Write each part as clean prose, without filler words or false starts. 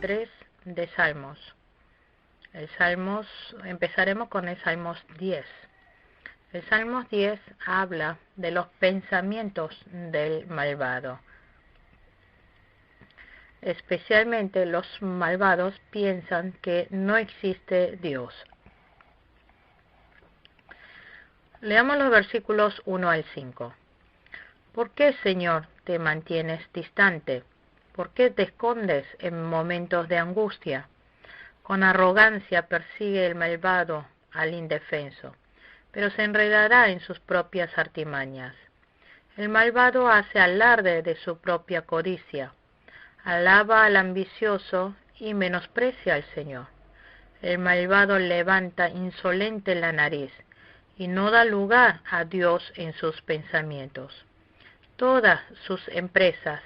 3 de Salmos. Empezaremos con el Salmos 10. El Salmos 10 habla de los pensamientos del malvado. Especialmente los malvados piensan que no existe Dios. Leamos los versículos 1 al 5. ¿Por qué, Señor, te mantienes distante? ¿Por qué te escondes en momentos de angustia? Con arrogancia persigue el malvado al indefenso, pero se enredará en sus propias artimañas. El malvado hace alarde de su propia codicia, alaba al ambicioso y menosprecia al Señor. El malvado levanta insolente la nariz y no da lugar a Dios en sus pensamientos. Todas sus empresas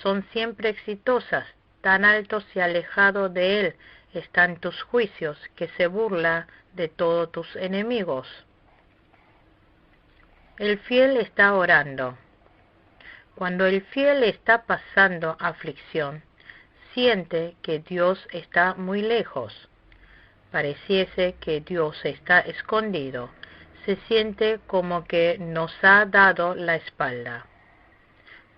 son siempre exitosas, tan altos y alejados de él están tus juicios, que se burla de todos tus enemigos. El fiel está orando. Cuando el fiel está pasando aflicción, siente que Dios está muy lejos. Pareciese que Dios está escondido. Se siente como que nos ha dado la espalda.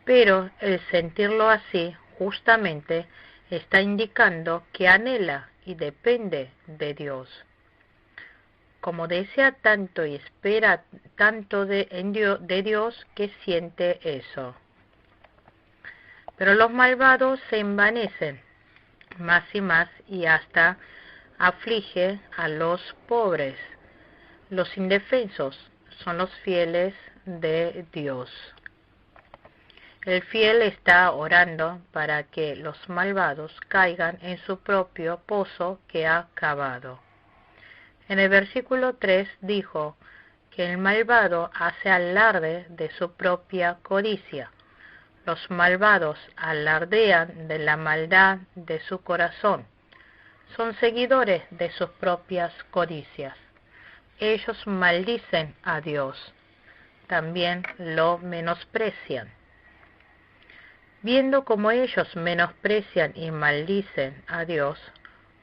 Pero el sentirlo así, justamente, está indicando que anhela y depende de Dios. Como desea tanto y espera tanto de Dios, que siente eso. Pero los malvados se envanecen más y hasta aflige a los pobres. Los indefensos son los fieles de Dios. El fiel está orando para que los malvados caigan en su propio pozo que ha cavado. En el versículo 3 dijo que el malvado hace alarde de su propia codicia. Los malvados alardean de la maldad de su corazón. Son seguidores de sus propias codicias. Ellos maldicen a Dios. También lo menosprecian. Viendo cómo ellos menosprecian y maldicen a Dios,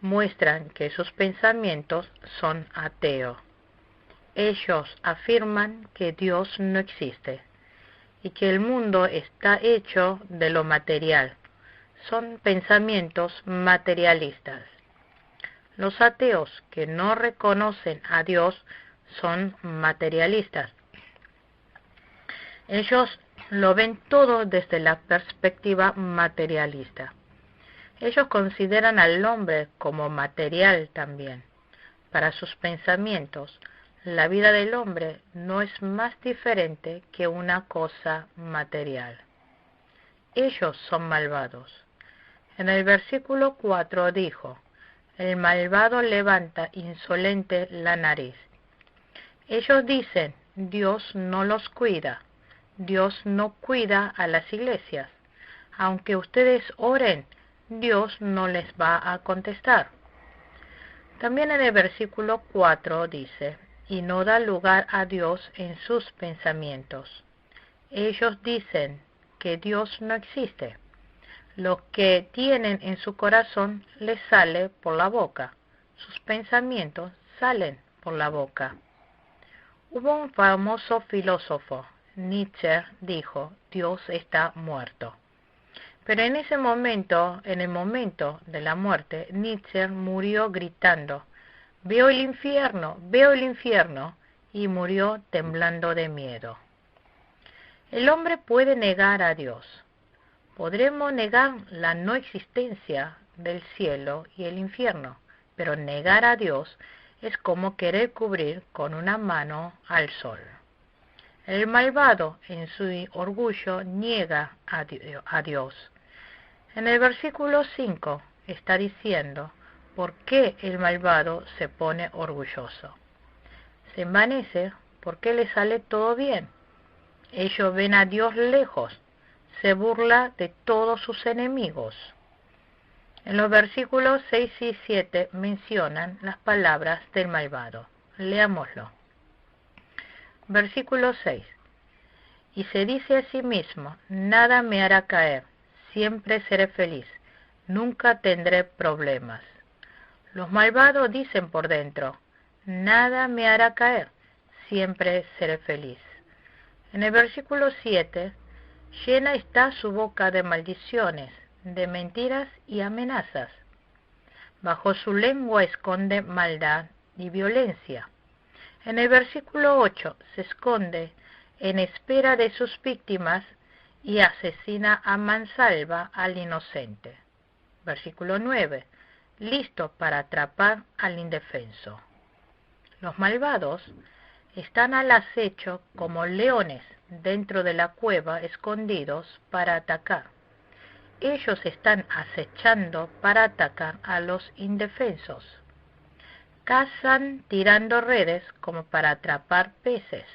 muestran que sus pensamientos son ateos. Ellos afirman que Dios no existe y que el mundo está hecho de lo material. Son pensamientos materialistas. Los ateos que no reconocen a Dios son materialistas. Ellos lo ven todo desde la perspectiva materialista. Ellos consideran al hombre como material también. Para sus pensamientos, la vida del hombre no es más diferente que una cosa material. Ellos son malvados. En el versículo 4 dijo, el malvado levanta insolente la nariz. Ellos dicen, Dios no los cuida. Dios no cuida a las iglesias. Aunque ustedes oren, Dios no les va a contestar. También en el versículo 4 dice, y no da lugar a Dios en sus pensamientos. Ellos dicen que Dios no existe. Lo que tienen en su corazón les sale por la boca. Sus pensamientos salen por la boca. Hubo un famoso filósofo, Nietzsche, dijo, Dios está muerto. Pero en ese momento, en el momento de la muerte, Nietzsche murió gritando, veo el infierno, y murió temblando de miedo. El hombre puede negar a Dios. Podremos negar la no existencia del cielo y el infierno, pero negar a Dios es como querer cubrir con una mano al sol. El malvado, en su orgullo, niega a Dios. En el versículo 5 está diciendo por qué el malvado se pone orgulloso. Se envanece porque le sale todo bien. Ellos ven a Dios lejos. Se burla de todos sus enemigos. En los versículos 6 y 7 mencionan las palabras del malvado. Leámoslo. Versículo 6. Y se dice a sí mismo, nada me hará caer, siempre seré feliz. nunca tendré problemas. Los malvados dicen por dentro, nada me hará caer, siempre seré feliz. En el versículo 7, llena está su boca de maldiciones, de mentiras y amenazas. Bajo su lengua esconde maldad y violencia. En el versículo 8 se esconde en espera de sus víctimas y asesina a mansalva al inocente. Versículo 9. Listo para atrapar al indefenso. Los malvados están al acecho como leones dentro de la cueva escondidos para atacar. Ellos están acechando para atacar a los indefensos. Cazan tirando redes como para atrapar peces.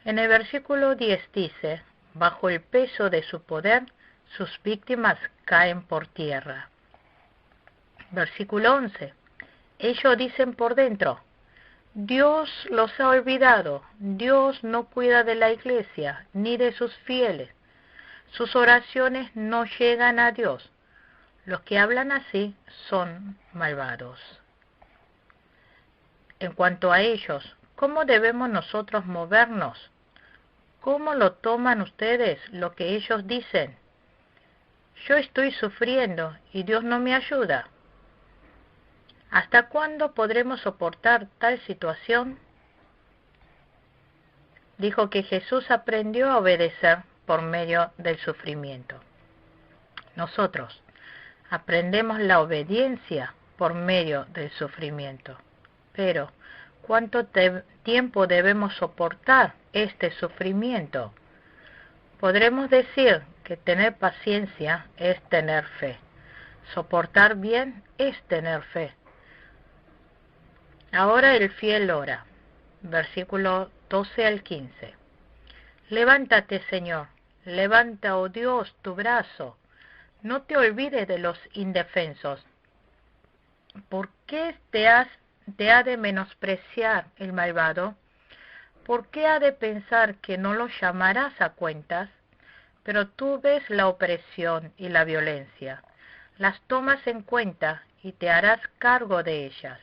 En el versículo 10 dice, bajo el peso de su poder, sus víctimas caen por tierra. Versículo 11. Ellos dicen por dentro, Dios los ha olvidado, Dios no cuida de la iglesia ni de sus fieles. Sus oraciones no llegan a Dios. Los que hablan así son malvados. En cuanto a ellos, ¿cómo debemos nosotros movernos? ¿Cómo lo toman ustedes lo que ellos dicen? Yo estoy sufriendo y Dios no me ayuda. ¿Hasta cuándo podremos soportar tal situación? Dijo que Jesús aprendió a obedecer por medio del sufrimiento. Nosotros aprendemos la obediencia por medio del sufrimiento. Pero, ¿cuánto tiempo debemos soportar este sufrimiento? Podremos decir que tener paciencia es tener fe. Soportar bien es tener fe. Ahora el fiel ora. Versículo 12 al 15. Levántate, Señor. Levanta, oh Dios, tu brazo. No te olvides de los indefensos. ¿Por qué te ha de menospreciar el malvado? ¿Por qué ha de pensar que no lo llamarás a cuentas? Pero tú ves la opresión y la violencia. Las tomas en cuenta y te harás cargo de ellas.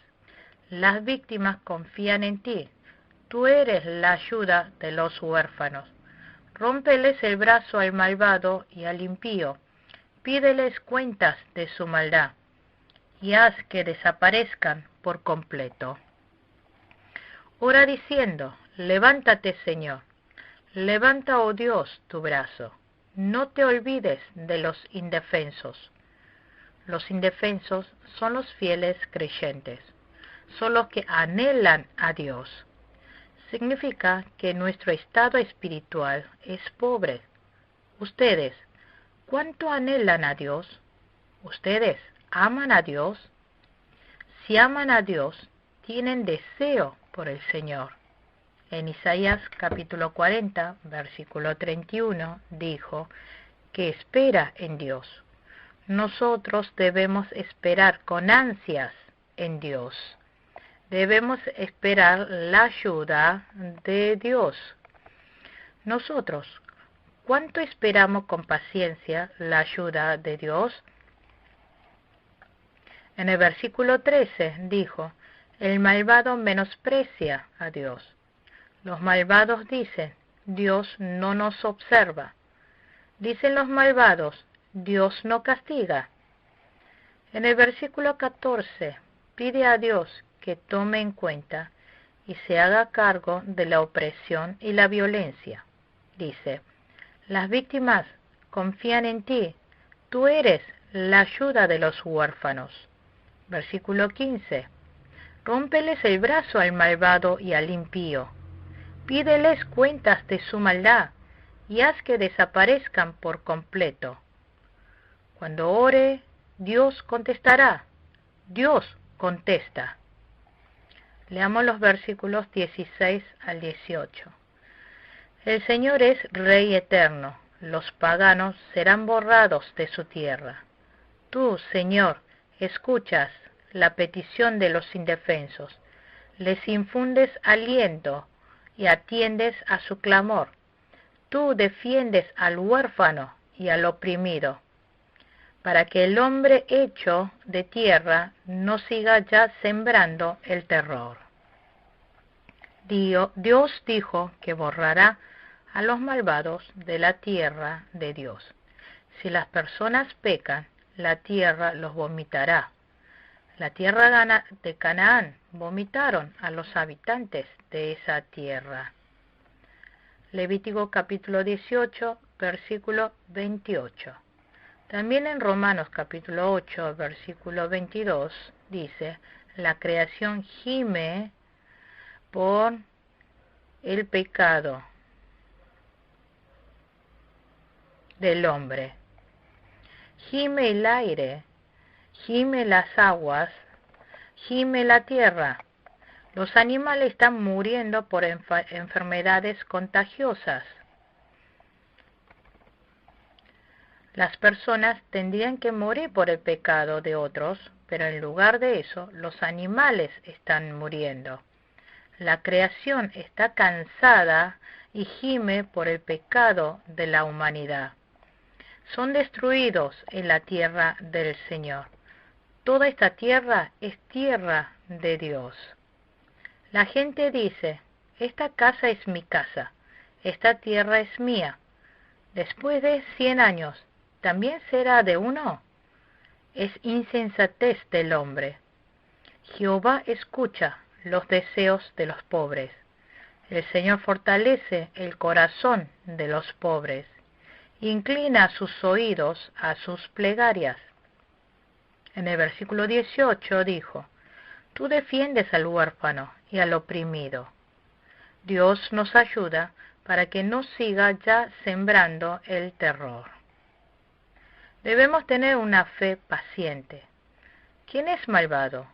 Las víctimas confían en ti. Tú eres la ayuda de los huérfanos. Rómpeles el brazo al malvado y al impío. Pídeles cuentas de su maldad y haz que desaparezcan por completo. Ora diciendo, levántate, Señor. Levanta, oh Dios, tu brazo. No te olvides de los indefensos. Los indefensos son los fieles creyentes. Son los que anhelan a Dios. Significa que nuestro estado espiritual es pobre. Ustedes, ¿cuánto anhelan a Dios? ¿Ustedes aman a Dios? Si aman a Dios, tienen deseo por el Señor. En Isaías capítulo 40, versículo 31, dijo que espera en Dios. Nosotros debemos esperar con ansias en Dios. Debemos esperar la ayuda de Dios. Nosotros, ¿cuánto esperamos con paciencia la ayuda de Dios? En el versículo 13 dijo, el malvado menosprecia a Dios. Los malvados dicen, Dios no nos observa. Dicen los malvados, Dios no castiga. En el versículo 14 pide a Dios que tome en cuenta y se haga cargo de la opresión y la violencia. Dice, las víctimas confían en ti, tú eres la ayuda de los huérfanos. Versículo 15, rómpeles el brazo al malvado y al impío, pídeles cuentas de su maldad y haz que desaparezcan por completo. Cuando ore, Dios contestará, Dios contesta. Leamos los versículos 16 al 18. El Señor es Rey eterno, los paganos serán borrados de su tierra. Tú, Señor, escuchas la petición de los indefensos, les infundes aliento y atiendes a su clamor. Tú defiendes al huérfano y al oprimido. para que el hombre hecho de tierra no siga ya sembrando el terror. Dios dijo que borrará a los malvados de la tierra de Dios. Si las personas pecan, la tierra los vomitará. La tierra de Canaán vomitaron a los habitantes de esa tierra. Levítico capítulo 18, versículo 28. También en Romanos capítulo 8, versículo 22 dice, la creación gime por el pecado del hombre. Gime el aire, gime las aguas, gime la tierra. Los animales están muriendo por enfermedades contagiosas. Las personas tendrían que morir por el pecado de otros, pero en lugar de eso, los animales están muriendo. La creación está cansada y gime por el pecado de la humanidad. Son destruidos en la tierra del Señor. Toda esta tierra es tierra de Dios. La gente dice, esta casa es mi casa, esta tierra es mía. Después de 100 años, ¿también será de uno? Es insensatez del hombre. Jehová escucha los deseos de los pobres. El Señor fortalece el corazón de los pobres. Inclina sus oídos a sus plegarias. En el versículo 18 dijo, tú defiendes al huérfano y al oprimido. Dios nos ayuda para que no siga ya sembrando el terror. Debemos tener una fe paciente. ¿Quién es malvado?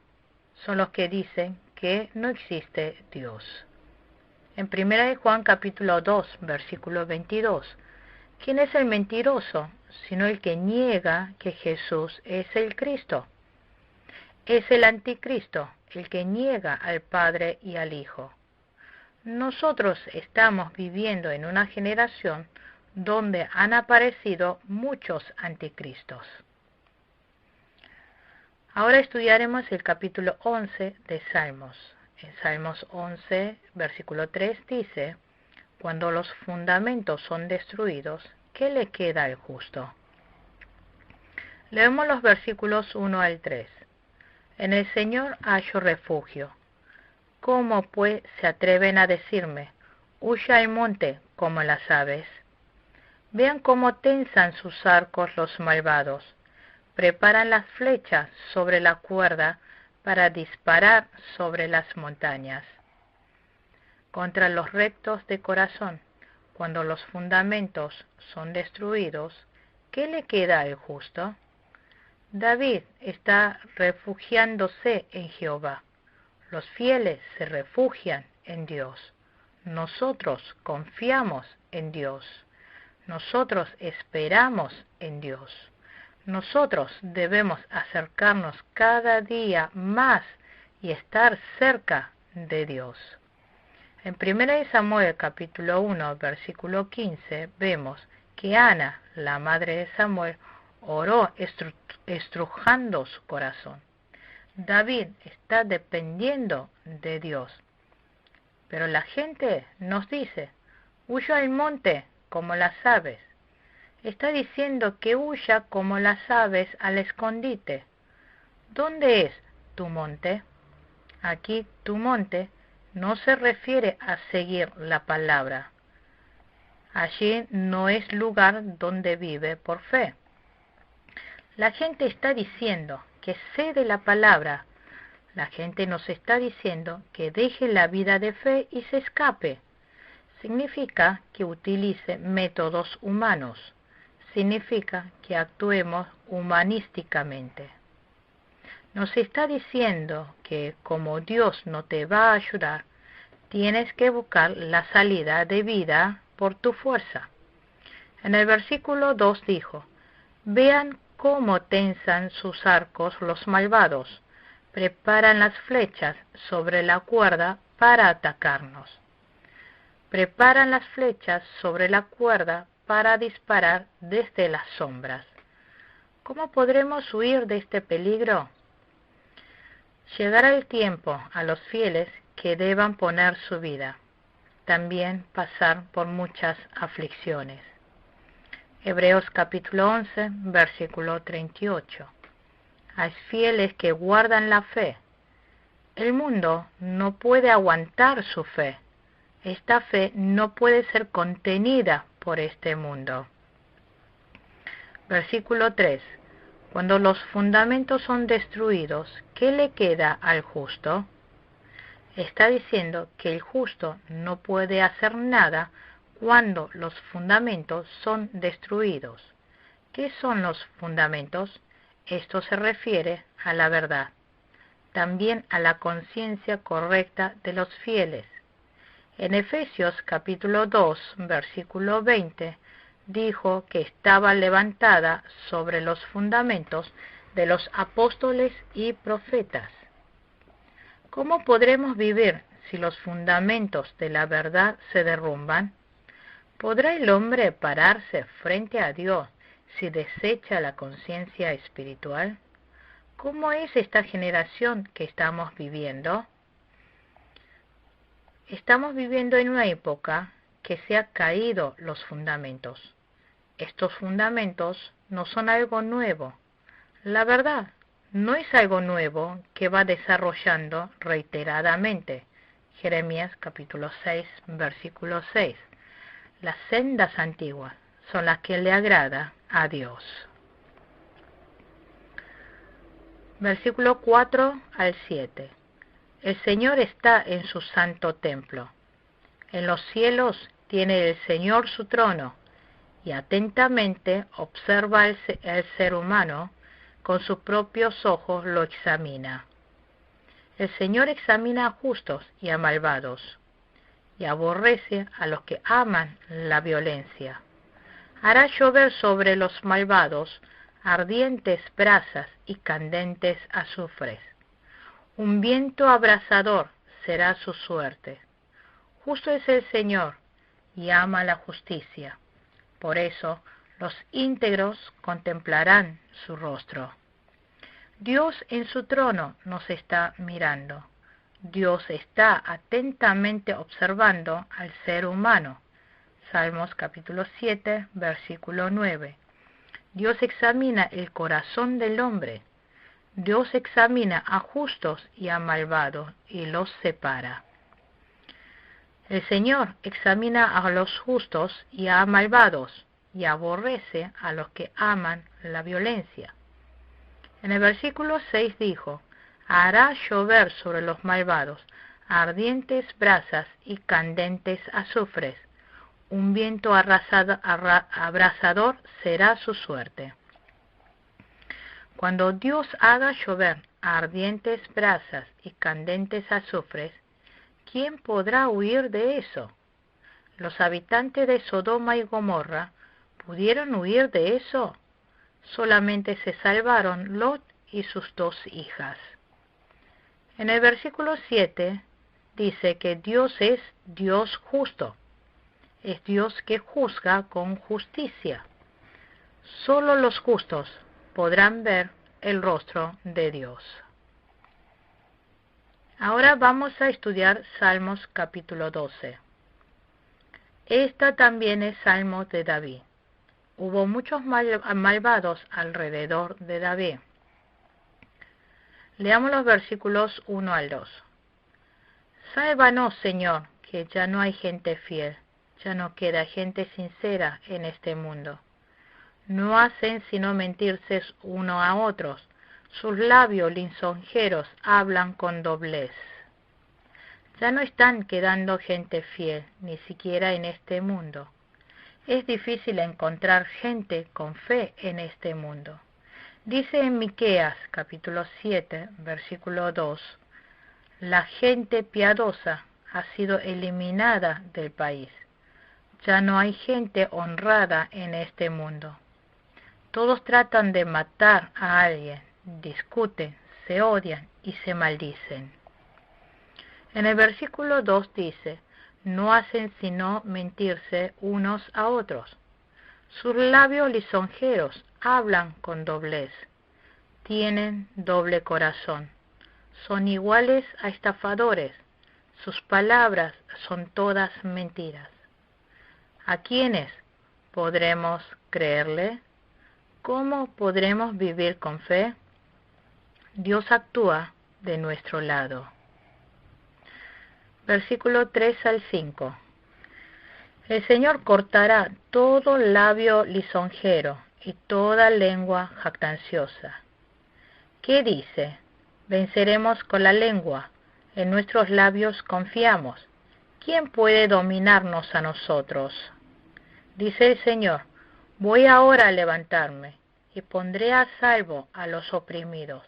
Son los que dicen que no existe Dios. En 1 Juan capítulo 2, versículo 22, ¿quién es el mentiroso, sino el que niega que Jesús es el Cristo? Es el anticristo, el que niega al Padre y al Hijo. Nosotros estamos viviendo en una generación donde han aparecido muchos anticristos. Ahora estudiaremos el capítulo 11 de Salmos. En Salmos 11, versículo 3 dice, cuando los fundamentos son destruidos, ¿qué le queda al justo? Leemos los versículos 1 al 3. En el Señor hallo refugio. ¿Cómo pues se atreven a decirme, huya al monte como las aves? Vean cómo tensan sus arcos los malvados. Preparan las flechas sobre la cuerda para disparar sobre las montañas. Contra los rectos de corazón, cuando los fundamentos son destruidos, ¿qué le queda al justo? David está refugiándose en Jehová. Los fieles se refugian en Dios. Nosotros confiamos en Dios. Nosotros esperamos en Dios. Nosotros debemos acercarnos cada día más y estar cerca de Dios. En 1 Samuel capítulo 1, versículo 15, vemos que Ana, la madre de Samuel, oró estrujando su corazón. David está dependiendo de Dios. Pero la gente nos dice, huyo al monte como las aves. Está diciendo que huya como las aves al escondite. ¿Dónde es tu monte? Aquí tu monte no se refiere a seguir la palabra. Allí no es lugar donde vive por fe. La gente está diciendo que cede la palabra. La gente nos está diciendo que deje la vida de fe y se escape. Significa que utilice métodos humanos. Significa que actuemos humanísticamente. Nos está diciendo que como Dios no te va a ayudar, tienes que buscar la salida de vida por tu fuerza. En el versículo 2 dijo, vean cómo tensan sus arcos los malvados, preparan las flechas sobre la cuerda para atacarnos. Preparan las flechas sobre la cuerda para disparar desde las sombras. ¿Cómo podremos huir de este peligro? Llegará el tiempo a los fieles que deban poner su vida, también pasar por muchas aflicciones. Hebreos capítulo 11, versículo 38. Hay fieles que guardan la fe. El mundo no puede aguantar su fe. Esta fe no puede ser contenida por este mundo. Versículo 3. Cuando los fundamentos son destruidos, ¿qué le queda al justo? Está diciendo que el justo no puede hacer nada cuando los fundamentos son destruidos. ¿Qué son los fundamentos? Esto se refiere a la verdad, también a la conciencia correcta de los fieles. En Efesios capítulo 2, versículo 20, dijo que estaba levantada sobre los fundamentos de los apóstoles y profetas. ¿Cómo podremos vivir si los fundamentos de la verdad se derrumban? ¿Podrá el hombre pararse frente a Dios si desecha la conciencia espiritual? ¿Cómo es esta generación que estamos viviendo? Estamos viviendo en una época que se han caído los fundamentos. Estos fundamentos no son algo nuevo. La verdad no es algo nuevo que va desarrollando reiteradamente. Jeremías capítulo 6, versículo 6. Las sendas antiguas son las que le agrada a Dios. Versículo 4 al 7. El Señor está en su santo templo. En los cielos tiene el Señor su trono, y atentamente observa el ser humano, con sus propios ojos lo examina. El Señor examina a justos y a malvados, y aborrece a los que aman la violencia. Hará llover sobre los malvados ardientes brasas y candentes azufres. Un viento abrasador será su suerte. Justo es el Señor, y ama la justicia. Por eso los íntegros contemplarán su rostro. Dios en su trono nos está mirando. Dios está atentamente observando al ser humano. Salmos capítulo 7, versículo 9. Dios examina el corazón del hombre. Dios examina a justos y a malvados y los separa. El Señor examina a los justos y a malvados y aborrece a los que aman la violencia. En el versículo 6 dijo: hará llover sobre los malvados ardientes brasas y candentes azufres. Un viento abrasador será su suerte. Cuando Dios haga llover ardientes brasas y candentes azufres, ¿quién podrá huir de eso? ¿Los habitantes de Sodoma y Gomorra pudieron huir de eso? Solamente se salvaron Lot y sus 2 hijas. En el versículo 7 dice que Dios es Dios justo. Es Dios que juzga con justicia. Solo los justos podrán ver el rostro de Dios. Ahora vamos a estudiar Salmos capítulo 12. Esta también es Salmo de David. Hubo muchos malvados alrededor de David. Leamos los versículos 1 al 2. Sálvanos, Señor, que ya no hay gente fiel, ya no queda gente sincera en este mundo. No hacen sino mentirse uno a otros. Sus labios lisonjeros hablan con doblez. Ya no están quedando gente fiel, ni siquiera en este mundo. Es difícil encontrar gente con fe en este mundo. Dice en Miqueas, capítulo 7, versículo 2, la gente piadosa ha sido eliminada del país. Ya no hay gente honrada en este mundo. Todos tratan de matar a alguien, discuten, se odian y se maldicen. En el versículo 2 dice: no hacen sino mentirse unos a otros. Sus labios lisonjeros hablan con doblez. Tienen doble corazón. Son iguales a estafadores. Sus palabras son todas mentiras. ¿A quiénes podremos creerle? ¿Cómo podremos vivir con fe? Dios actúa de nuestro lado. Versículo 3 al 5. El Señor cortará todo labio lisonjero y toda lengua jactanciosa. ¿Qué dice? Venceremos con la lengua, en nuestros labios confiamos. ¿Quién puede dominarnos a nosotros? Dice el Señor, voy ahora a levantarme y pondré a salvo a los oprimidos,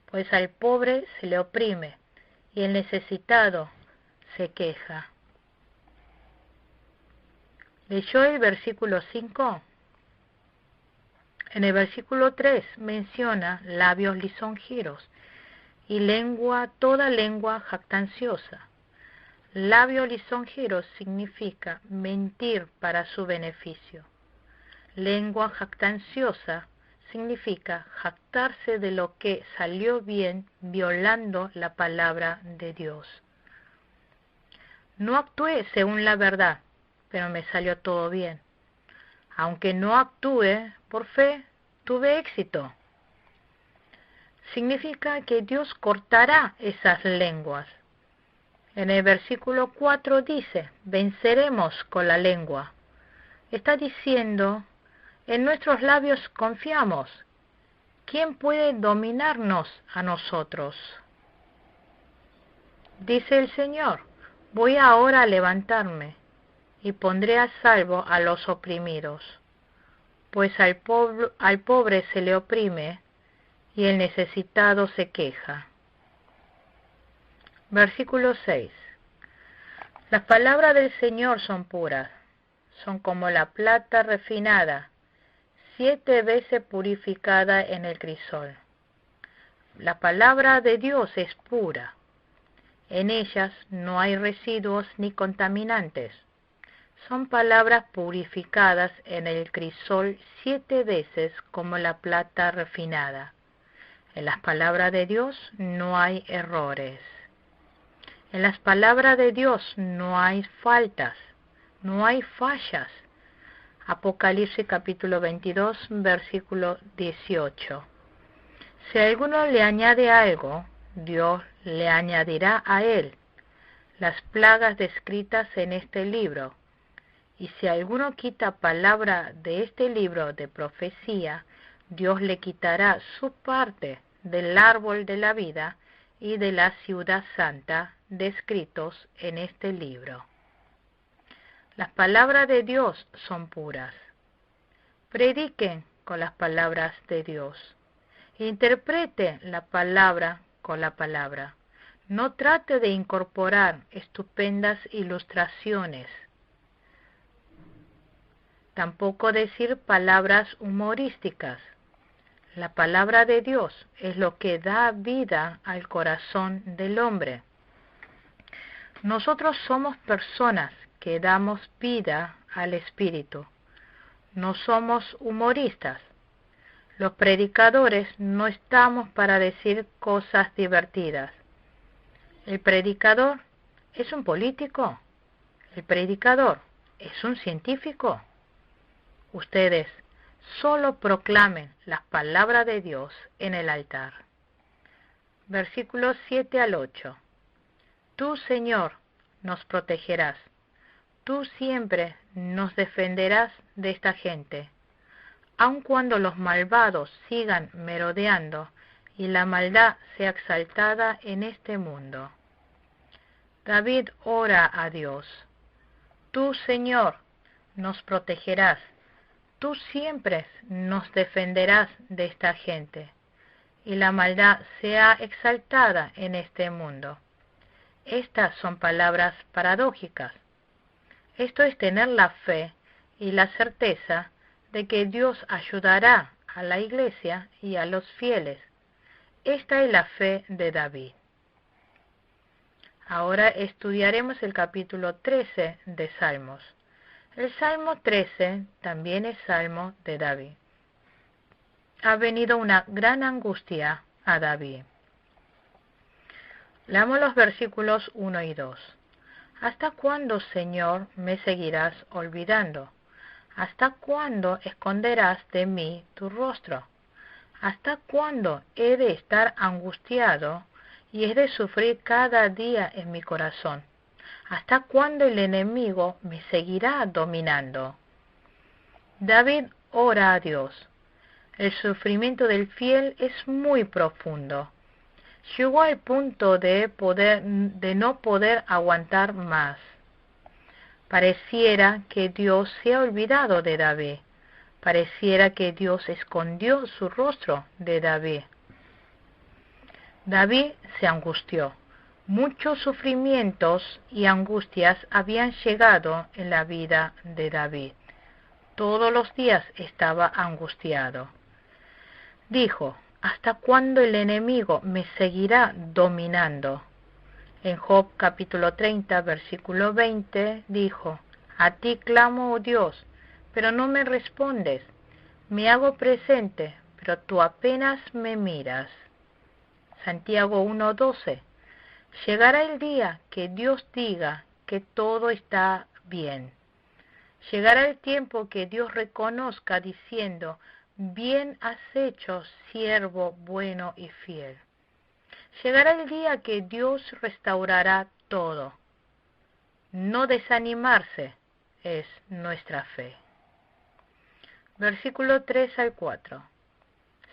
pues al pobre se le oprime y el necesitado se queja. ¿Leyó el versículo 5? En el versículo 3 menciona labios lisonjeros y lengua, toda lengua jactanciosa. Labio lisonjero significa mentir para su beneficio. Lengua jactanciosa significa jactarse de lo que salió bien violando la palabra de Dios. No actué según la verdad, pero me salió todo bien. Aunque no actúe por fe, tuve éxito. Significa que Dios cortará esas lenguas. En el versículo 4 dice, venceremos con la lengua. Está diciendo, en nuestros labios confiamos. ¿Quién puede dominarnos a nosotros? Dice el Señor, voy ahora a levantarme y pondré a salvo a los oprimidos, pues al pobre se le oprime y el necesitado se queja. Versículo 6. Las palabras del Señor son puras, son como la plata refinada, 7 veces purificada en el crisol. La palabra de Dios es pura. En ellas no hay residuos ni contaminantes. Son palabras purificadas en el crisol 7 veces como la plata refinada. En las palabras de Dios no hay errores. En las palabras de Dios no hay faltas, no hay fallas. Apocalipsis capítulo 22, versículo 18. Si alguno le añade algo, Dios le añadirá a él las plagas descritas en este libro. Y si alguno quita palabra de este libro de profecía, Dios le quitará su parte del árbol de la vida y de la ciudad santa descritos en este libro. Las palabras de Dios son puras. Prediquen con las palabras de Dios. Interprete la palabra con la palabra. No trate de incorporar estupendas ilustraciones. Tampoco decir palabras humorísticas. La palabra de Dios es lo que da vida al corazón del hombre. Nosotros somos personas que damos vida al Espíritu. No somos humoristas. Los predicadores no estamos para decir cosas divertidas. ¿El predicador es un político? ¿El predicador es un científico? Ustedes solo proclamen las palabras de Dios en el altar. Versículos 7 al 8. Tú, Señor, nos protegerás. Tú siempre nos defenderás de esta gente, aun cuando los malvados sigan merodeando y la maldad sea exaltada en este mundo. David ora a Dios. Tú, Señor, nos protegerás. Tú siempre nos defenderás de esta gente, y la maldad sea exaltada en este mundo. Estas son palabras paradójicas. Esto es tener la fe y la certeza de que Dios ayudará a la iglesia y a los fieles. Esta es la fe de David. Ahora estudiaremos el capítulo 13 de Salmos. El Salmo 13 también es Salmo de David. Ha venido una gran angustia a David. Leamos los versículos 1 y 2. ¿Hasta cuándo, Señor, me seguirás olvidando? ¿Hasta cuándo esconderás de mí tu rostro? ¿Hasta cuándo he de estar angustiado y he de sufrir cada día en mi corazón? ¿Hasta cuándo el enemigo me seguirá dominando? David ora a Dios. El sufrimiento del fiel es muy profundo. Llegó al punto de no poder aguantar más. Pareciera que Dios se ha olvidado de David. Pareciera que Dios escondió su rostro de David. David se angustió. Muchos sufrimientos y angustias habían llegado en la vida de David. Todos los días estaba angustiado. Dijo, ¿hasta cuándo el enemigo me seguirá dominando? En Job capítulo 30, versículo 20, dijo, a ti clamo, oh Dios, pero no me respondes. Me hago presente, pero tú apenas me miras. Santiago 1:12. Llegará el día que Dios diga que todo está bien. Llegará el tiempo que Dios reconozca diciendo, bien has hecho, siervo bueno y fiel. Llegará el día que Dios restaurará todo. No desanimarse es nuestra fe. Versículo 3 al 4.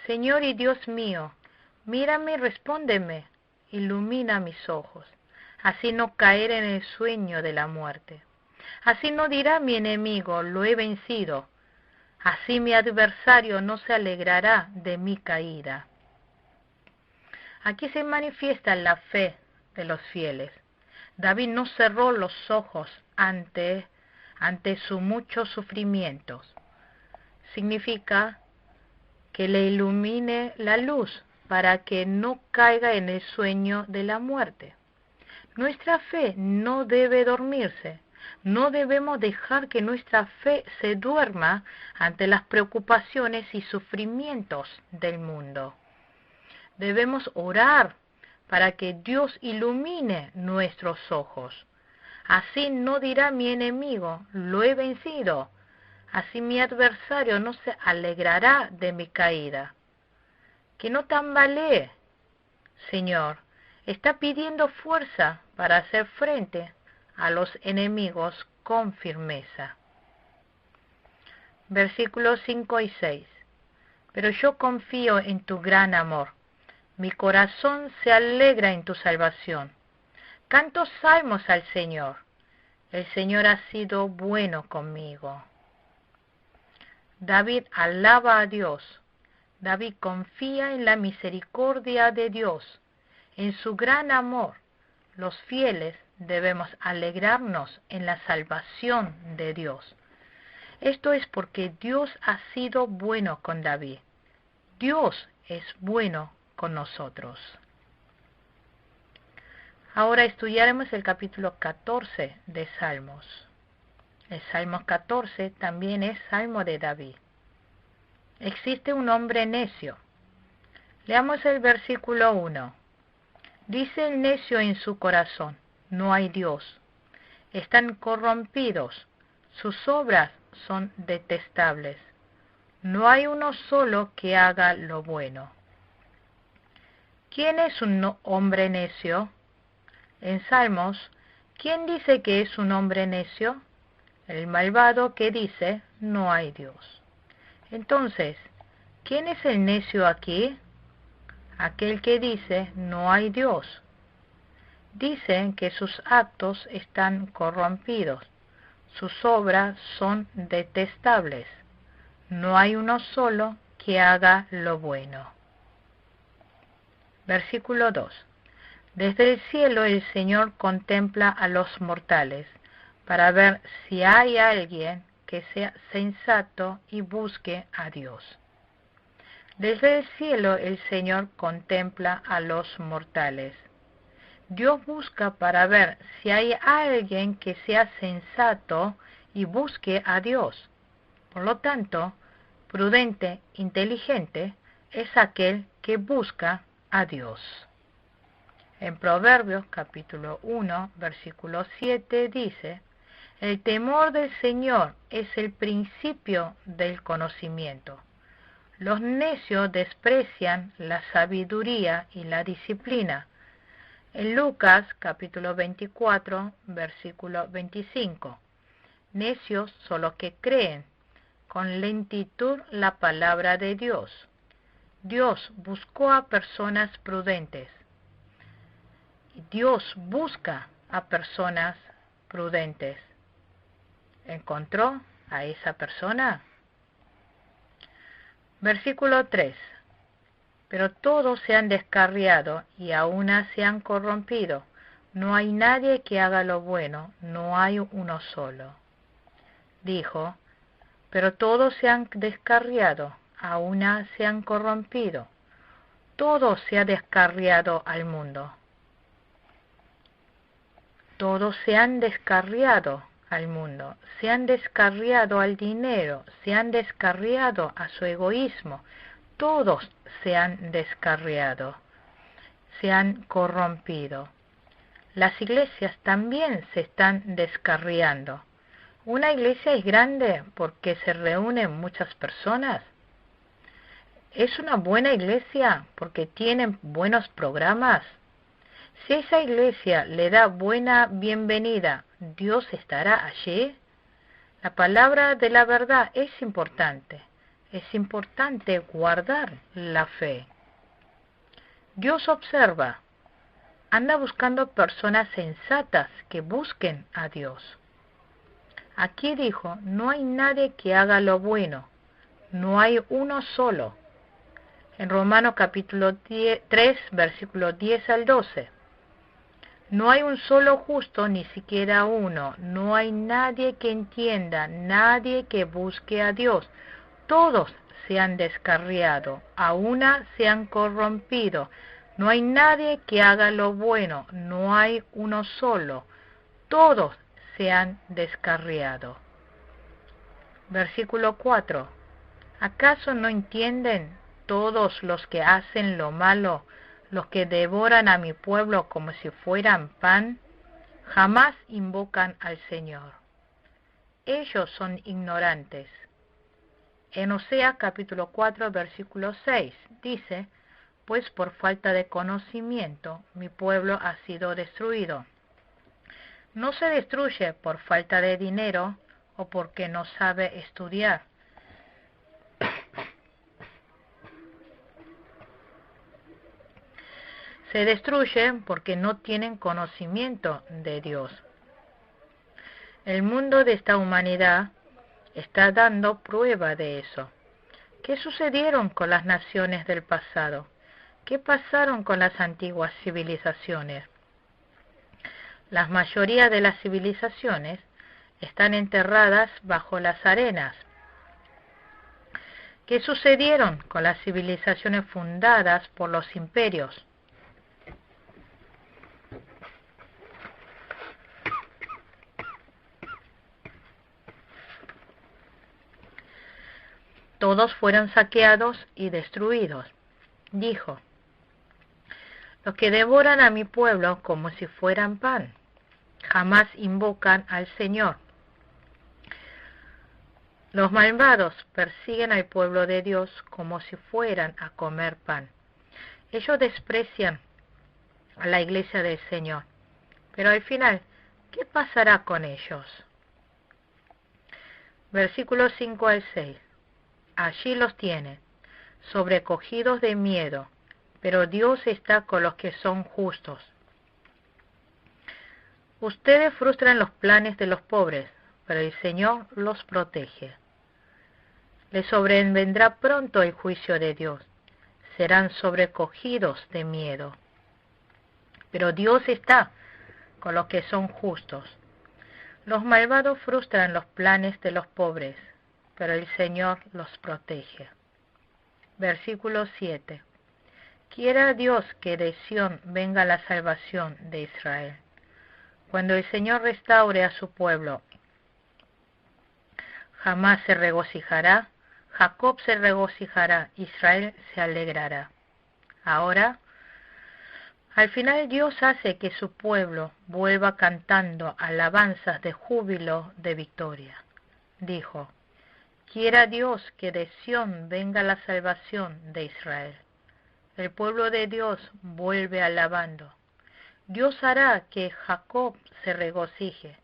Señor y Dios mío, mírame y respóndeme, ilumina mis ojos, así no caeré en el sueño de la muerte. Así no dirá mi enemigo, lo he vencido. Así mi adversario no se alegrará de mi caída. Aquí se manifiesta la fe de los fieles. David no cerró los ojos ante sus muchos sufrimientos. Significa que le ilumine la luz para que no caiga en el sueño de la muerte. Nuestra fe no debe dormirse. No debemos dejar que nuestra fe se duerma ante las preocupaciones y sufrimientos del mundo. Debemos orar para que Dios ilumine nuestros ojos. Así no dirá mi enemigo, lo he vencido. Así mi adversario no se alegrará de mi caída. Que no tambalee, Señor, está pidiendo fuerza para hacer frente a los enemigos con firmeza. Versículos 5 y 6. Pero yo confío en tu gran amor. Mi corazón se alegra en tu salvación. Canto salmos al Señor. El Señor ha sido bueno conmigo. David alaba a Dios. David confía en la misericordia de Dios, en su gran amor. Los fieles debemos alegrarnos en la salvación de Dios. Esto es porque Dios ha sido bueno con David. Dios es bueno con nosotros. Ahora estudiaremos el capítulo 14 de Salmos. El Salmo 14 también es Salmo de David. Existe un hombre necio. Leamos el versículo 1. Dice el necio en su corazón, no hay Dios. Están corrompidos, sus obras son detestables. No hay uno solo que haga lo bueno. ¿Quién es un hombre necio? En Salmos, ¿quién dice que es un hombre necio? El malvado que dice, no hay Dios. Entonces, ¿quién es el necio aquí? Aquel que dice, no hay Dios. Dicen que sus actos están corrompidos, sus obras son detestables. No hay uno solo que haga lo bueno. Versículo 2. Desde el cielo el Señor contempla a los mortales, para ver si hay alguien que sea sensato y busque a Dios. Desde el cielo el Señor contempla a los mortales. Dios busca para ver si hay alguien que sea sensato y busque a Dios. Por lo tanto, prudente, inteligente, es aquel que busca a Dios. En Proverbios capítulo 1, versículo 7 dice: el temor del Señor es el principio del conocimiento. Los necios desprecian la sabiduría y la disciplina. En Lucas capítulo 24, versículo 25. Necios son los que creen con lentitud la palabra de Dios. Dios buscó a personas prudentes. Dios busca a personas prudentes. ¿Encontró a esa persona? Versículo 3. Pero todos se han descarriado y a una se han corrompido. No hay nadie que haga lo bueno, no hay uno solo. Dijo: pero todos se han descarriado, a una se han corrompido. Todo se ha descarriado al mundo. Todos se han descarriado al mundo, se han descarriado al dinero, se han descarriado a su egoísmo. Todos se han descarriado, se han corrompido. Las iglesias también se están descarriando. ¿Una iglesia es grande porque se reúnen muchas personas? ¿Es una buena iglesia porque tienen buenos programas? Si esa iglesia le da buena bienvenida, ¿Dios estará allí? La palabra de la verdad es importante. Es importante guardar la fe. Dios observa. Anda buscando personas sensatas que busquen a Dios. Aquí dijo: no hay nadie que haga lo bueno. No hay uno solo. En Romanos capítulo 3, versículo 10 al 12. No hay un solo justo, ni siquiera uno. No hay nadie que entienda, nadie que busque a Dios. Todos se han descarriado, a una se han corrompido. No hay nadie que haga lo bueno, no hay uno solo. Todos se han descarriado. Versículo 4. ¿Acaso no entienden todos los que hacen lo malo, los que devoran a mi pueblo como si fueran pan? Jamás invocan al Señor. Ellos son ignorantes. En Oseas capítulo 4, versículo 6 dice: pues por falta de conocimiento mi pueblo ha sido destruido. No se destruye por falta de dinero o porque no sabe estudiar. Se destruye porque no tienen conocimiento de Dios. El mundo de esta humanidad está dando prueba de eso. ¿Qué sucedieron con las naciones del pasado? ¿Qué pasaron con las antiguas civilizaciones? La mayoría de las civilizaciones están enterradas bajo las arenas. ¿Qué sucedieron con las civilizaciones fundadas por los imperios? Todos fueron saqueados y destruidos. Dijo: los que devoran a mi pueblo como si fueran pan, jamás invocan al Señor. Los malvados persiguen al pueblo de Dios como si fueran a comer pan. Ellos desprecian a la iglesia del Señor. Pero al final, ¿qué pasará con ellos? Versículos 5 al 6. Allí los tienen, sobrecogidos de miedo, pero Dios está con los que son justos. Ustedes frustran los planes de los pobres, pero el Señor los protege. Les sobrevendrá pronto el juicio de Dios. Serán sobrecogidos de miedo. Pero Dios está con los que son justos. Los malvados frustran los planes de los pobres, pero el Señor los protege. Versículo 7. Quiera Dios que de Sión venga la salvación de Israel. Cuando el Señor restaure a su pueblo jamás se regocijará, Jacob se regocijará, Israel se alegrará. Ahora, al final Dios hace que su pueblo vuelva cantando alabanzas de júbilo de victoria. Dijo, quiera Dios que de Sión venga la salvación de Israel. El pueblo de Dios vuelve alabando. Dios hará que Jacob se regocije,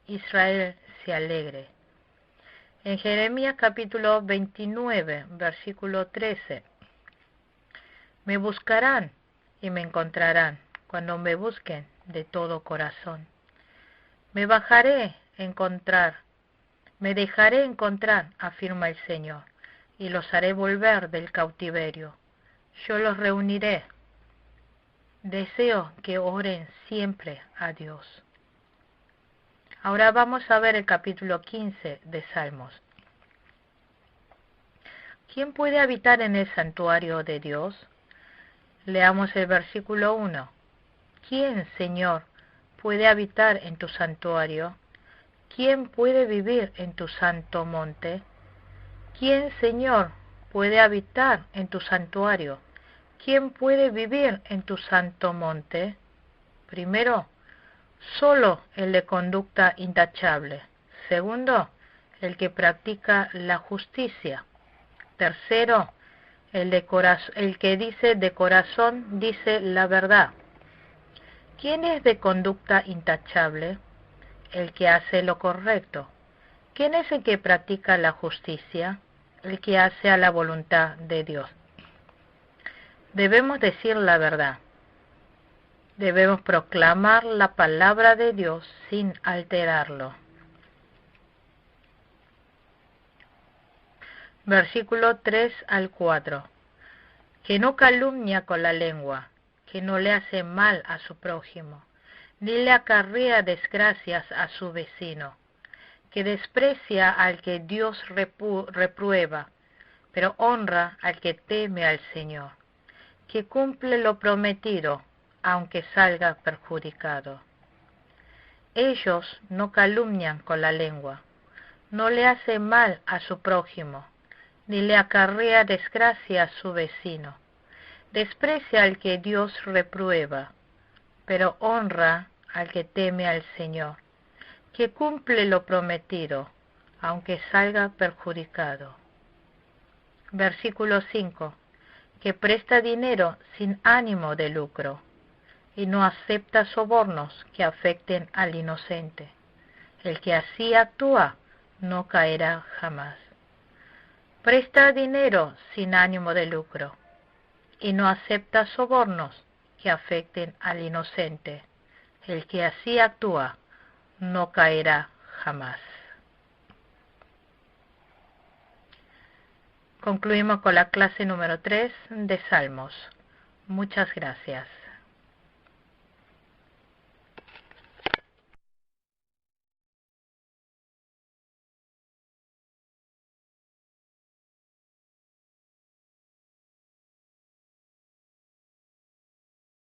Israel se alegre. En Jeremías capítulo 29, versículo 13, me buscarán y me encontrarán cuando me busquen de todo corazón. Me bajaré a encontrar, me dejaré encontrar, afirma el Señor, y los haré volver del cautiverio. Yo los reuniré. Deseo que oren siempre a Dios. Ahora vamos a ver el capítulo 15 de Salmos. ¿Quién puede habitar en el santuario de Dios? Leamos el versículo 1. ¿Quién, Señor, puede habitar en tu santuario? ¿Quién puede vivir en tu santo monte? ¿Quién, Señor, puede habitar en tu santuario? ¿Quién puede vivir en tu santo monte? Primero, solo el de conducta intachable. Segundo, el que practica la justicia. Tercero, el que dice de corazón, dice la verdad. ¿Quién es de conducta intachable? El que hace lo correcto. ¿Quién es el que practica la justicia? El que hace a la voluntad de Dios. Debemos decir la verdad. Debemos proclamar la palabra de Dios sin alterarlo. Versículo 3 al 4. Que no calumnia con la lengua, que no le hace mal a su prójimo, ni le acarrea desgracias a su vecino, que desprecia al que Dios reprueba, pero honra al que teme al Señor, que cumple lo prometido, aunque salga perjudicado. Ellos no calumnian con la lengua, no le hace mal a su prójimo, ni le acarrea desgracia a su vecino. Desprecia al que Dios reprueba, pero honra al que teme al Señor, que cumple lo prometido, aunque salga perjudicado. Versículo 5. Que presta dinero sin ánimo de lucro, y no acepta sobornos que afecten al inocente. El que así actúa no caerá jamás. Presta dinero sin ánimo de lucro, y no acepta sobornos que afecten al inocente. El que así actúa no caerá jamás. Concluimos con la clase número 3 de Salmos. Muchas gracias.